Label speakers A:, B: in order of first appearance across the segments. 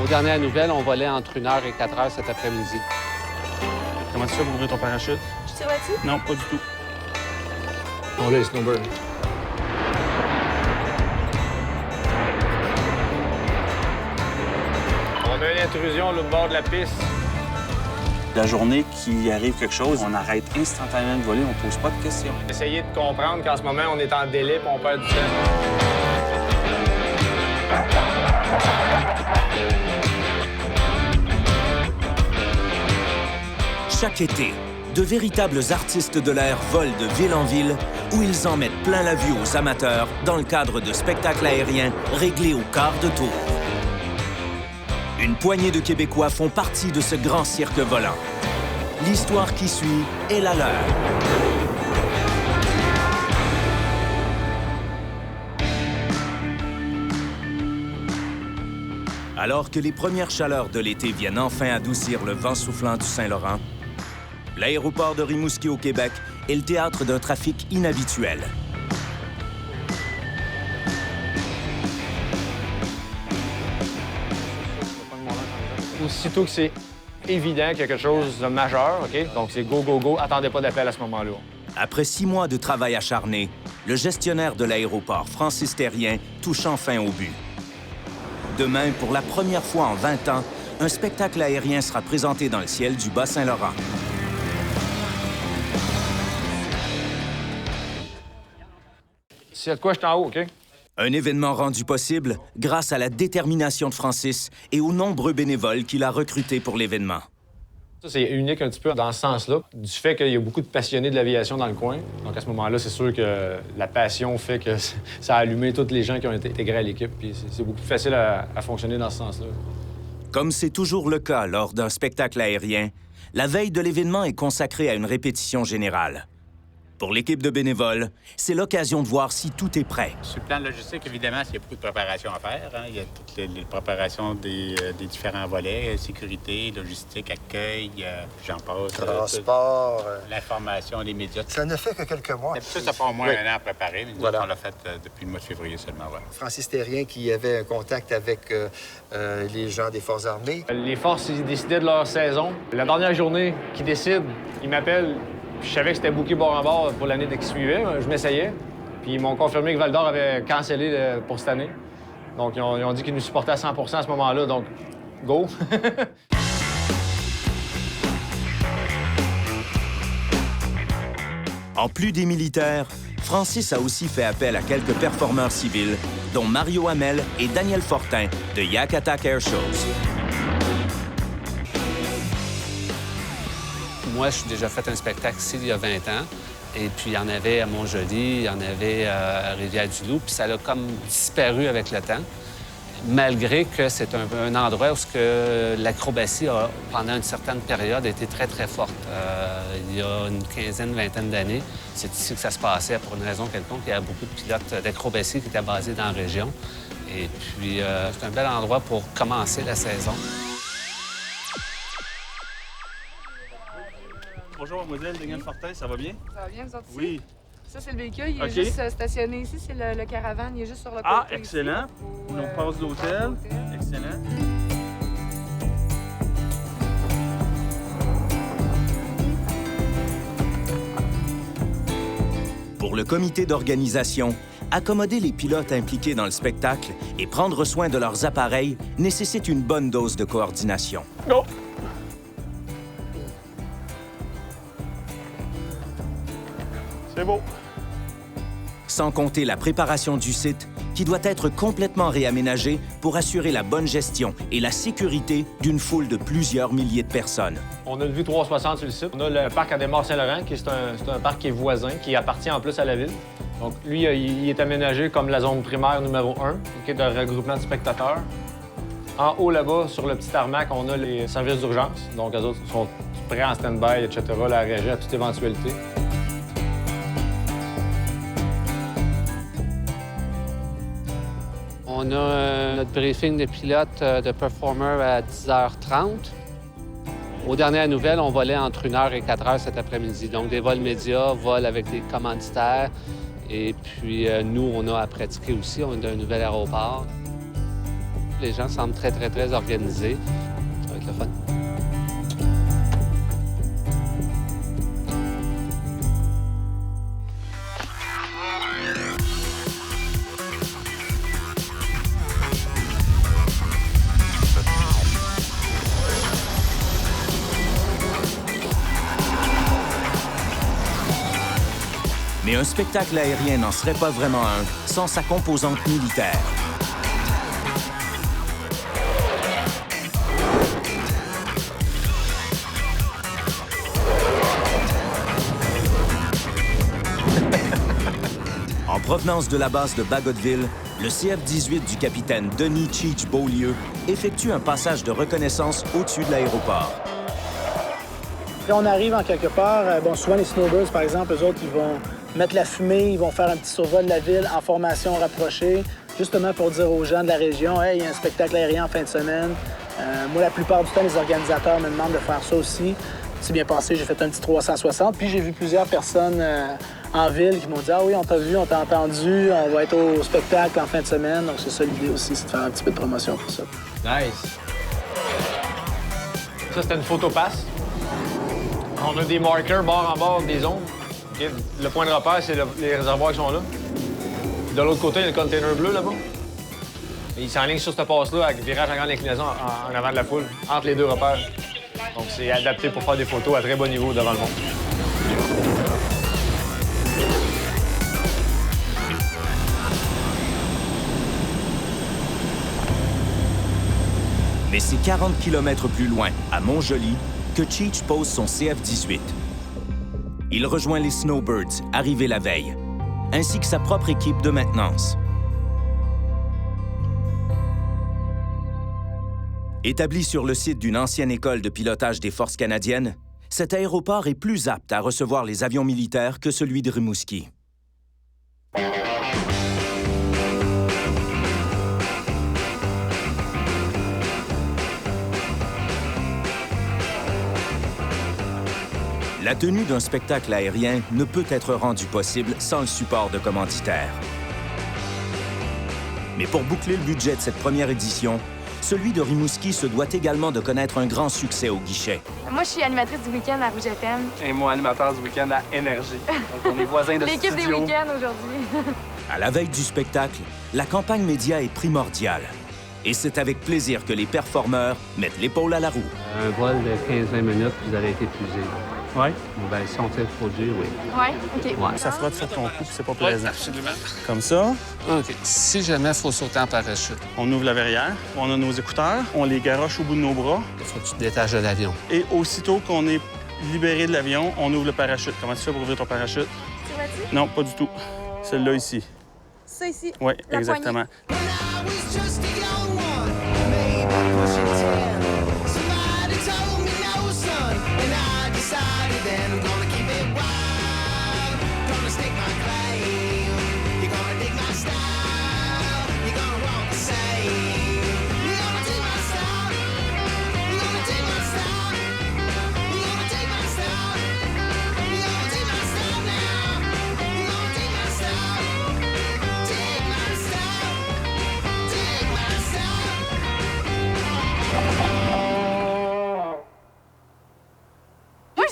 A: Aux dernières nouvelles, on volait entre 1h et 4h cet après-midi.
B: Comment tu fais pour ouvrir ton parachute?
C: Je tire là-dessus?
B: Non, pas du tout.
D: On laisse Snowbird.
E: On a une intrusion au bord de la piste.
B: La journée qu'il arrive quelque chose, on arrête instantanément de voler, on pose pas de questions.
E: Essayez de comprendre qu'en ce moment, on est en délai et on perd du temps.
F: Chaque été, de véritables artistes de l'air volent de ville en ville où ils en mettent plein la vue aux amateurs dans le cadre de spectacles aériens réglés au quart de tour. Une poignée de Québécois font partie de ce grand cirque volant. L'histoire qui suit est la leur. Alors que les premières chaleurs de l'été viennent enfin adoucir le vent soufflant du Saint-Laurent, l'aéroport de Rimouski au Québec est le théâtre d'un trafic inhabituel.
E: Aussitôt que c'est évident qu'il y a quelque chose de majeur, OK? Donc c'est go, go, go. Attendez pas d'appel à ce moment-là.
F: Après 6 mois de travail acharné, le gestionnaire de l'aéroport, Francis Terrien, touche enfin au but. Demain, pour la première fois en 20 ans, un spectacle aérien sera présenté dans le ciel du Bas-Saint-Laurent.
E: S'il y a de quoi, je suis en haut, OK?
F: Un événement rendu possible grâce à la détermination de Francis et aux nombreux bénévoles qu'il a recrutés pour l'événement.
E: Ça, c'est unique un petit peu dans ce sens-là, du fait qu'il y a beaucoup de passionnés de l'aviation dans le coin. Donc, à ce moment-là, c'est sûr que la passion fait que ça a allumé tous les gens qui ont été intégrés à l'équipe. Puis c'est beaucoup plus facile à fonctionner dans ce sens-là.
F: Comme c'est toujours le cas lors d'un spectacle aérien, la veille de l'événement est consacrée à une répétition générale. Pour l'équipe de bénévoles, c'est l'occasion de voir si tout est prêt.
G: Sur le plan logistique, évidemment, il y a beaucoup de préparation à faire. Hein. Il y a toutes les préparations des différents volets, sécurité, logistique, accueil, j'en passe.
H: Transport.
G: L'information, les médias.
H: Ça ne fait que quelques mois.
G: Ça prend au moins un an à préparer, mais
H: Voilà.
G: on l'a fait depuis le mois de février seulement. Ouais.
H: Francis Terrien qui avait un contact avec les gens des Forces armées.
E: Les forces, ils décidaient de leur saison. La dernière journée qu'ils décident, ils m'appellent. Je savais que c'était booké bord en bord pour l'année qui suivait. Je m'essayais. Puis ils m'ont confirmé que Val-d'Or avait cancellé pour cette année. Donc, ils ont dit qu'ils nous supportaient à 100 à ce moment-là. Donc, go!
F: En plus des militaires, Francis a aussi fait appel à quelques performeurs civils, dont Mario Hamel et Daniel Fortin de Yak Attack Air Shows.
A: Moi, je suis déjà fait un spectacle ici il y a 20 ans. Et puis, il y en avait à Montjoli, il y en avait à Rivière-du-Loup. Puis ça a comme disparu avec le temps, malgré que c'est un endroit où l'acrobatie, pendant une certaine période, a été très, très forte. Il y a une quinzaine, vingtaine d'années, c'est ici que ça se passait pour une raison quelconque. Il y avait beaucoup de pilotes d'acrobatie qui étaient basés dans la région. Et puis, c'est un bel endroit pour commencer la saison.
B: Bonjour, mademoiselle Daniel Fortin, ça va bien?
C: Ça va bien, vous autres ici?
B: Oui.
C: Ça, c'est le véhicule. Il est
B: OK.
C: juste stationné ici. C'est le caravane. Il est juste sur le côté.
B: Ah,
C: ici.
B: excellent.
C: Au,
B: On passe l'hôtel. Excellent.
F: Pour le comité d'organisation, accommoder les pilotes impliqués dans le spectacle et prendre soin de leurs appareils nécessite une bonne dose de coordination.
E: Go! C'est beau.
F: Sans compter la préparation du site, qui doit être complètement réaménagé pour assurer la bonne gestion et la sécurité d'une foule de plusieurs milliers de personnes.
E: On a une vue 360 sur le site. On a le parc à Desmaures-Saint-Laurent, qui est un parc qui est voisin, qui appartient en plus à la ville. Donc, lui, il est aménagé comme la zone primaire numéro 1, qui est de regroupement de spectateurs. En haut, là-bas, sur le petit tarmac, on a les services d'urgence. Donc, eux autres sont prêts en stand-by, etc., là, à réagir à toute éventualité.
A: On a notre briefing de pilote de performer à 10h30. Aux dernières nouvelles, on volait entre 1h et 4h cet après-midi. Donc, des vols médias, vols avec des commanditaires. Et puis, nous, on a à pratiquer aussi. On a un nouvel aéroport. Les gens semblent très, très, très organisés. Ça va être le fun.
F: Mais un spectacle aérien n'en serait pas vraiment un sans sa composante militaire. En provenance de la base de Bagotville, le CF-18 du capitaine Denis Cheech Beaulieu effectue un passage de reconnaissance au-dessus de l'aéroport.
I: Quand on arrive en quelque part, souvent les snowbirds, par exemple, eux autres, ils vont mettre la fumée, ils vont faire un petit survol de la ville en formation rapprochée, justement pour dire aux gens de la région, « Hey, il y a un spectacle aérien en fin de semaine. » Moi, la plupart du temps, les organisateurs me demandent de faire ça aussi. C'est bien passé, j'ai fait un petit 360. Puis j'ai vu plusieurs personnes en ville qui m'ont dit « Ah oui, on t'a vu, on t'a entendu, on va être au spectacle en fin de semaine. » Donc c'est ça l'idée aussi, c'est de faire un petit peu de promotion pour ça.
E: Nice. Ça, c'était une photopasse. On a des marqueurs bord en bord des zones. Okay. Le point de repère, c'est les réservoirs qui sont là. Puis de l'autre côté, il y a le container bleu là-bas. Il s'enligne sur cette passe-là avec virage à grande inclinaison en avant de la foule, entre les deux repères. Donc c'est adapté pour faire des photos à très bon niveau devant le monde.
F: Mais c'est 40 km plus loin, à Montjoly, que Cheech pose son CF-18. Il rejoint les Snowbirds, arrivés la veille, ainsi que sa propre équipe de maintenance. Établi sur le site d'une ancienne école de pilotage des forces canadiennes, cet aéroport est plus apte à recevoir les avions militaires que celui de Rimouski. La tenue d'un spectacle aérien ne peut être rendue possible sans le support de commanditaires. Mais pour boucler le budget de cette première édition, celui de Rimouski se doit également de connaître un grand succès au guichet.
C: Moi, je suis animatrice du week-end à Rouge FM.
J: Et moi, animateur du week-end à Énergie. Donc, on est voisins de studio.
C: L'équipe des week-ends aujourd'hui.
F: À la veille du spectacle, la campagne média est primordiale. Et c'est avec plaisir que les performeurs mettent l'épaule à la roue.
A: Un vol de 15-20 minutes, vous allez être épuisé.
B: Oui.
A: Bien, si on fait le produit, oui.
C: Oui, OK.
A: Ouais.
B: Ça frotte sur ton cou, c'est pas plaisant.
A: Absolument.
B: Comme ça,
A: OK. Si jamais il faut sauter en parachute,
B: on ouvre la verrière, on a nos écouteurs, on les garoche au bout de nos bras.
A: il faut que tu te détaches de l'avion.
B: Et aussitôt qu'on est libéré de l'avion, on ouvre le parachute. Comment tu fais pour ouvrir ton parachute?
C: Tu vois-tu?
B: Non, pas du tout. Celle-là ici.
C: Ça ici.
B: Oui,
C: La
B: exactement.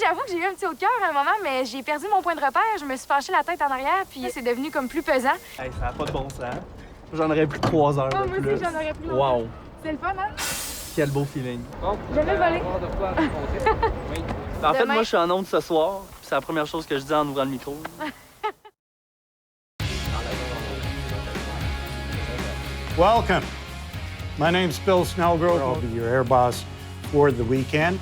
C: J'avoue que j'ai eu un petit haut de cœur à un moment, mais j'ai perdu mon point de repère. Je me suis penché la tête en arrière, puis c'est devenu comme plus pesant.
J: Hey, ça n'a pas de bon sens. J'en aurais plus de 3 heures.
C: Oh, moi
J: plus.
C: aussi, j'en aurais plus longtemps.
J: Wow.
C: C'est le fun, hein?
J: Quel beau feeling.
C: Jamais volé.
J: En fait,
C: Demain.
J: moi, je suis en onde ce soir. C'est la première chose que je dis en ouvrant le micro.
K: Welcome. My name's Bill Snellgrove. I'll be your air boss for the weekend.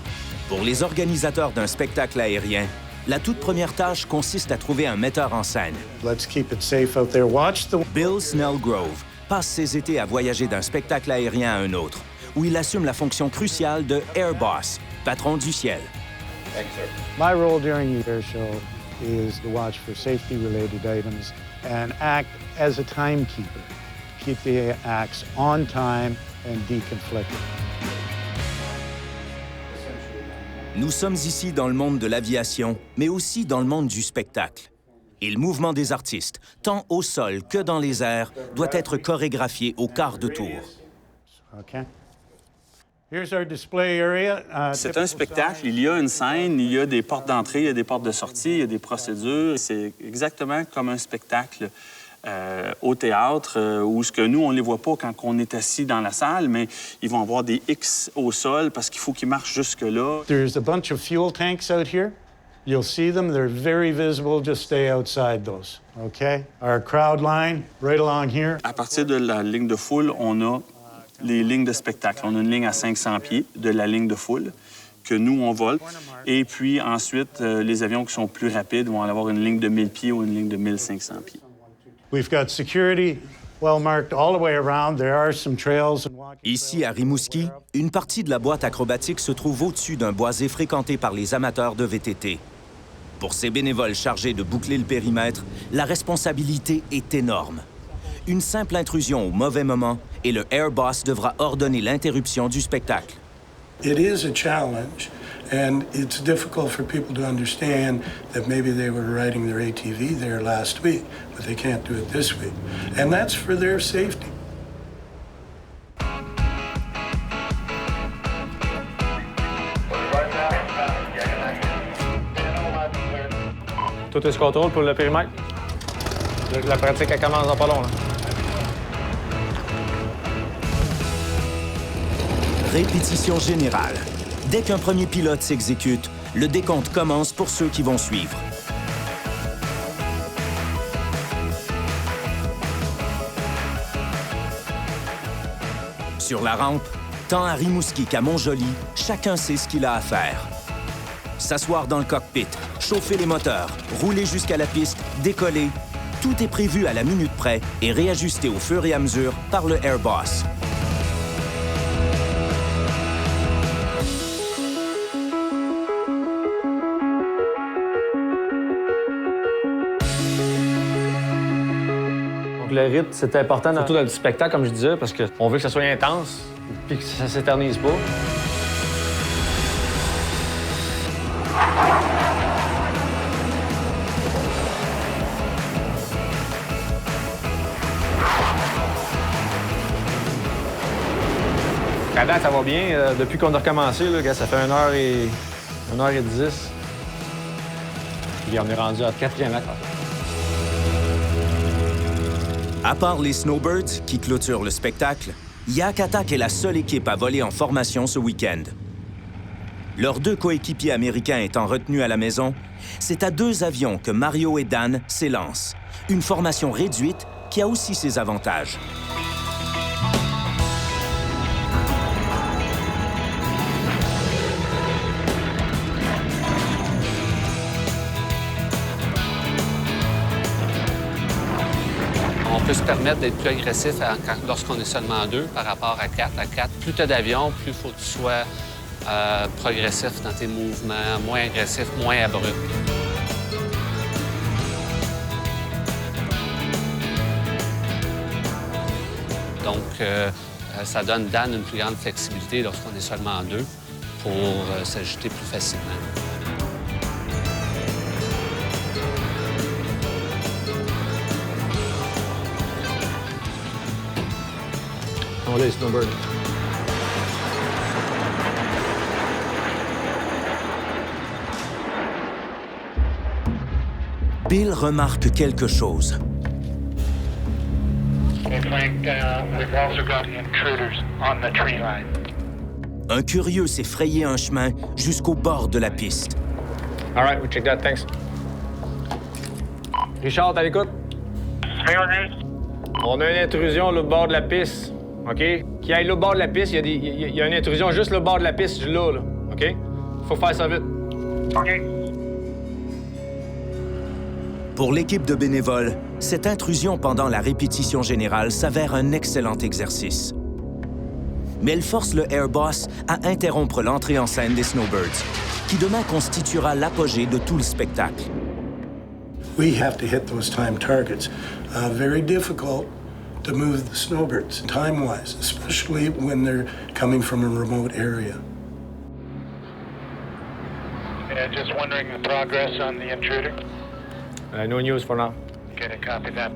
F: Pour les organisateurs d'un spectacle aérien, la toute première tâche consiste à trouver un metteur en scène.
K: Let's keep it safe out there. Watch the...
F: Bill Snellgrove passe ses étés à voyager d'un spectacle aérien à un autre, où il assume la fonction cruciale de Air Boss, patron du ciel.
K: My role during the air show is to watch for safety-related items and act as a timekeeper. Keep the acts on time and deconflicted.
F: Nous sommes ici dans le monde de l'aviation, mais aussi dans le monde du spectacle. Et le mouvement des artistes, tant au sol que dans les airs, doit être chorégraphié au quart de tour.
K: Okay? Here's our display area.
B: C'est un spectacle. Il y a une scène, il y a des portes d'entrée, il y a des portes de sortie, il y a des procédures. C'est exactement comme un spectacle au théâtre où ce que nous, on ne les voit pas quand on est assis dans la salle, mais ils vont avoir des X au sol parce qu'il faut qu'ils marchent jusque-là.
K: There's a bunch of fuel tanks out here. You'll see them. They're very visible. Just stay outside those, okay? Our crowd line right along here.
B: À partir de la ligne de foule, on a les lignes de spectacle. On a une ligne à 500 pieds de la ligne de foule que nous, on vole. Et puis ensuite, les avions qui sont plus rapides vont avoir une ligne de 1000 pieds ou une ligne de 1500 pieds.
K: We've got security well marked all the way around. There are some trails and walking.
F: Ici, à Rimouski, une partie de la boîte acrobatique se trouve au-dessus d'un boisé fréquenté par les amateurs de VTT. Pour ces bénévoles chargés de boucler le périmètre, la responsabilité est énorme. Une simple intrusion au mauvais moment et le Air Boss devra ordonner l'interruption du spectacle.
L: It is a challenge, and it's difficult for people to understand that maybe they were riding their ATV there last week, but they can't do it this week. And that's for their safety.
E: Tout est sous contrôle pour le périmètre. La pratique, elle commence dans pas long, là.
F: Répétition générale. Dès qu'un premier pilote s'exécute, le décompte commence pour ceux qui vont suivre. Sur la rampe, tant à Rimouski qu'à Montjoly, chacun sait ce qu'il a à faire. S'asseoir dans le cockpit, chauffer les moteurs, rouler jusqu'à la piste, décoller, tout est prévu à la minute près et réajusté au fur et à mesure par le Air Boss.
E: Donc le rythme, c'est important, surtout dans le spectacle, comme je disais, parce qu'on veut que ça soit intense puis que ça s'éternise pas. À date, ça va bien. Depuis qu'on a recommencé, là, ça fait 1h10. Puis on est rendu à 4e acte.
F: À part les Snowbirds, qui clôturent le spectacle, Yak Attack est la seule équipe à voler en formation ce week-end. Leurs 2 coéquipiers américains étant retenus à la maison, c'est à 2 avions que Mario et Dan s'élancent. Une formation réduite qui a aussi ses avantages.
A: On peut se permettre d'être plus agressif lorsqu'on est seulement 2 par rapport à 4. À 4, plus tu as d'avions, plus il faut que tu sois progressif dans tes mouvements, moins agressif, moins abrupt. Donc, ça donne Dan une plus grande flexibilité lorsqu'on est seulement 2 pour s'ajuster plus facilement.
D: On les Snowbird.
F: Bill remarque quelque chose. Un curieux s'est frayé un chemin jusqu'au bord de la piste.
E: All right, we check that, thanks. Richard, t'as l'écoute? On a une intrusion là, au bord de la piste, OK? Qui aille là, au bord de la piste, il y a une intrusion juste le bord de la piste, là, OK? Faut faire ça vite. OK.
F: Pour l'équipe de bénévoles, cette intrusion pendant la répétition générale s'avère un excellent exercice. Mais elle force le Air Boss à interrompre l'entrée en scène des Snowbirds, qui demain constituera l'apogée de tout le spectacle.
L: We have to hit those time targets. Very difficult to move the Snowbirds time-wise, especially when they're coming from a remote area.
M: Yeah, just wondering the progress on the intruder.
E: No news for now.
M: Okay, copy that.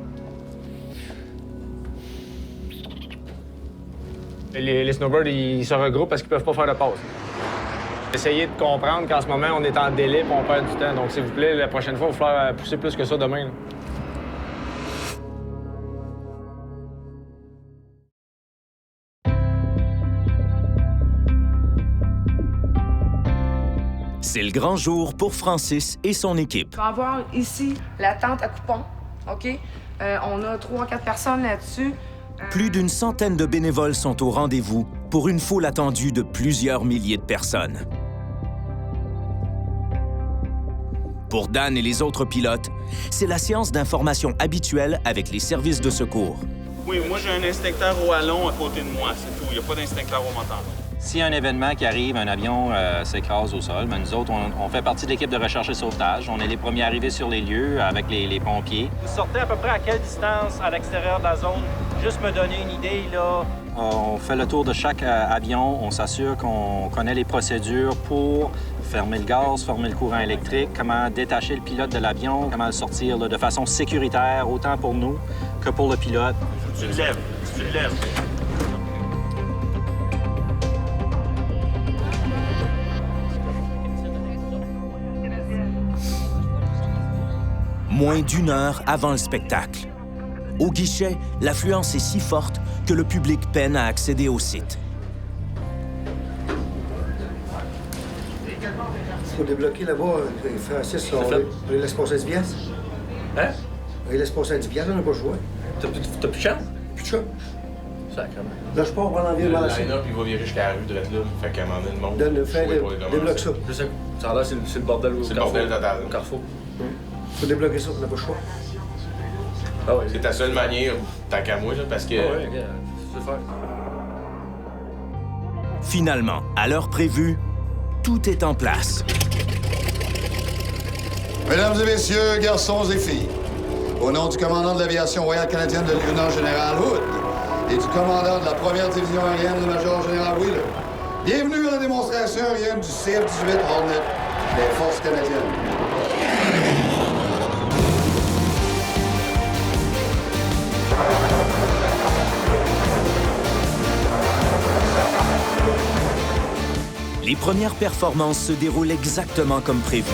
E: Les snowbirds, ils se regroupent parce qu'ils peuvent pas faire de pause. Essayez de comprendre qu'en ce moment, on est en délai et on perd du temps. Donc, s'il vous plaît, la prochaine fois, il va falloir pousser plus que ça demain. Là.
F: C'est le grand jour pour Francis et son équipe.
N: On va avoir ici la tente à coupons, OK? On a 3-4 personnes là-dessus.
F: Plus d'une centaine de bénévoles sont au rendez-vous pour une foule attendue de plusieurs milliers de personnes. Pour Dan et les autres pilotes, c'est la séance d'information habituelle avec les services de secours.
B: Oui, moi j'ai un instincteur au hallon à côté de moi, c'est tout. Il n'y a pas d'instincteur au moteur.
O: S'il y a un événement qui arrive, un avion s'écrase au sol, bien, nous autres, on fait partie de l'équipe de recherche et sauvetage. On est les premiers arrivés sur les lieux avec les pompiers.
P: Vous sortez à peu près à quelle distance à l'extérieur de la zone? Juste me donner une idée, là.
O: On fait le tour de chaque avion. On s'assure qu'on connaît les procédures pour fermer le gaz, fermer le courant électrique, comment détacher le pilote de l'avion, comment le sortir là, de façon sécuritaire, autant pour nous que pour le pilote.
B: Tu le lèves, tu le lèves.
F: Moins d'une heure avant le spectacle. Au guichet, l'affluence est si forte que le public peine à accéder au site.
Q: Il faut débloquer là-bas, Francis, on laisse passer 10 piastres.
D: Hein?
Q: Il laisse passer 10 piastres, on n'a pas joué.
D: T'as plus de chance?
Q: Plus de chance.
D: Sacrément.
Q: Là, je pars voir l'envie de
R: Le
Q: Malassin.
R: line-up, il va virer jusqu'à la rue de là. Fait qu'à un moment donné, le monde...
Q: Débloque ça.
D: Je sais. Ça a l'air, c'est le bordel au
R: C'est le bordel total.
D: Au Carrefour.
Q: Faut débloquer ça, on n'a pas le choix.
D: Ah ouais.
R: C'est ta seule manière, tant qu'à moi, là, parce que...
D: Ah ouais, regarde, c'est faire.
F: Finalement, à l'heure prévue, tout est en place.
S: Mesdames et messieurs, garçons et filles, au nom du commandant de l'aviation royale canadienne, le lieutenant-général Hood, et du commandant de la première division aérienne, le major-général Wheeler, bienvenue à la démonstration aérienne du CF-18 Hornet des Forces canadiennes.
F: Les premières performances se déroulent exactement comme prévu.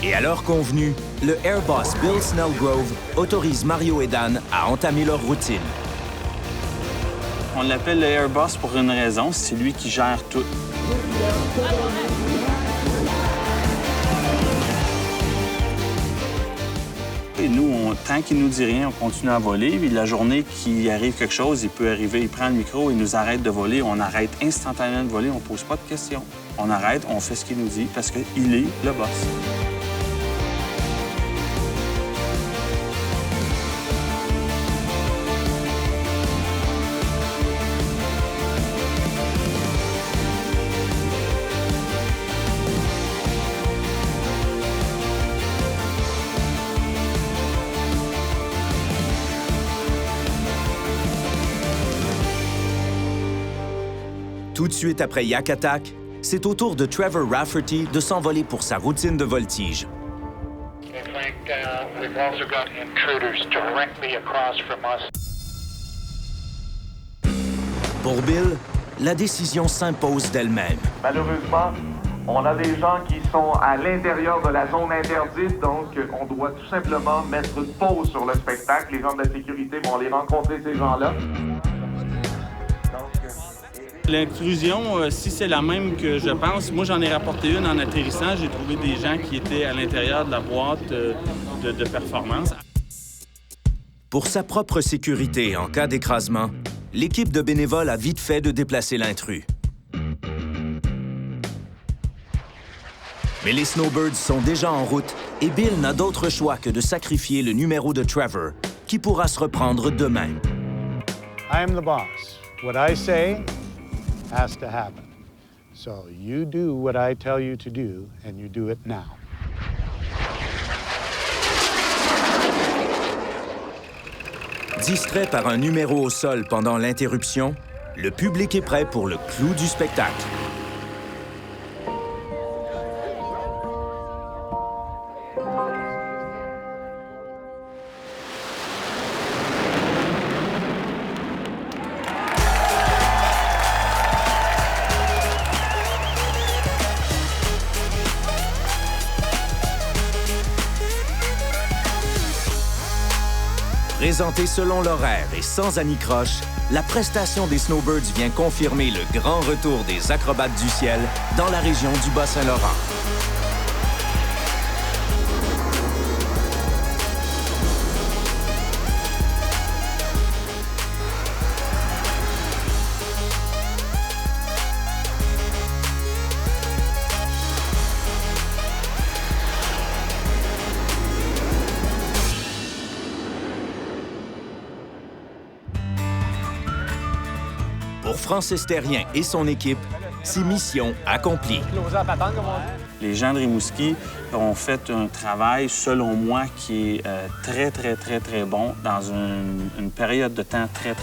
F: Et à l'heure convenue, le Airboss Bill Snellgrove autorise Mario et Dan à entamer leur routine.
B: On l'appelle le Airboss pour une raison, c'est lui qui gère tout. Et nous, tant qu'il nous dit rien, on continue à voler. Puis la journée qu'il arrive quelque chose, il peut arriver, il prend le micro, il nous arrête de voler. On arrête instantanément de voler, on pose pas de questions. On arrête, on fait ce qu'il nous dit parce qu'il est le boss.
F: Tout de suite après Yak Attack, c'est au tour de Trevor Rafferty de s'envoler pour sa routine de voltige. Pour Bill, la décision s'impose d'elle-même.
T: Malheureusement, on a des gens qui sont à l'intérieur de la zone interdite, donc on doit tout simplement mettre une pause sur le spectacle. Les gens de la sécurité vont aller rencontrer ces gens-là.
B: L'intrusion, si c'est la même que je pense, moi j'en ai rapporté une en atterrissant. J'ai trouvé des gens qui étaient à l'intérieur de la boîte de performance.
F: Pour sa propre sécurité en cas d'écrasement, l'équipe de bénévoles a vite fait de déplacer l'intrus. Mais les Snowbirds sont déjà en route et Bill n'a d'autre choix que de sacrifier le numéro de Trevor, qui pourra se reprendre demain.
K: I am the boss. What I say has to happen. So you do what I tell you to do, and you do it now.
F: Distrait par un numéro au sol pendant l'interruption, le public est prêt pour le clou du spectacle. Présentée selon l'horaire et sans anicroche, la prestation des Snowbirds vient confirmer le grand retour des acrobates du ciel dans la région du Bas-Saint-Laurent. Pour Francis Terrien et son équipe, c'est mission accomplie.
B: Les gens de Rimouski ont fait un travail, selon moi, qui est très bon dans une période de temps très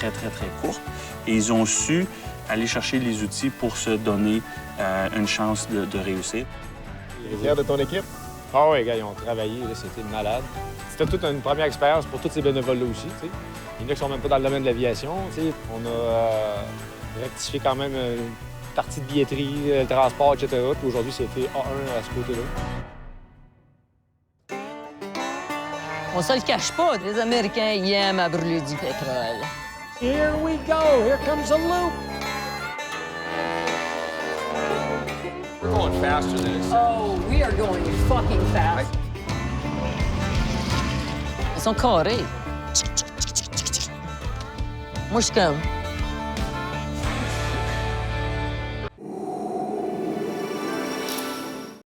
B: courte. Et ils ont su aller chercher les outils pour se donner une chance de réussir.
E: Tu es fier de ton équipe? Ah oui, gars, ils ont travaillé, c'était malade. C'était toute une première expérience pour tous ces bénévoles-là aussi, tu sais. Il y en a qui sont même pas dans le domaine de l'aviation, tu sais. On a rectifié quand même une partie de billetterie, le transport, etc. Puis aujourd'hui, c'était A1 à ce côté-là.
U: On se le cache pas, les Américains, ils aiment à brûler du pétrole.
V: Here we go. Here comes a loop.
R: We're going faster than it's...
U: Oh, we are going fucking fast. Ils sont carrés. Moi, je suis comme...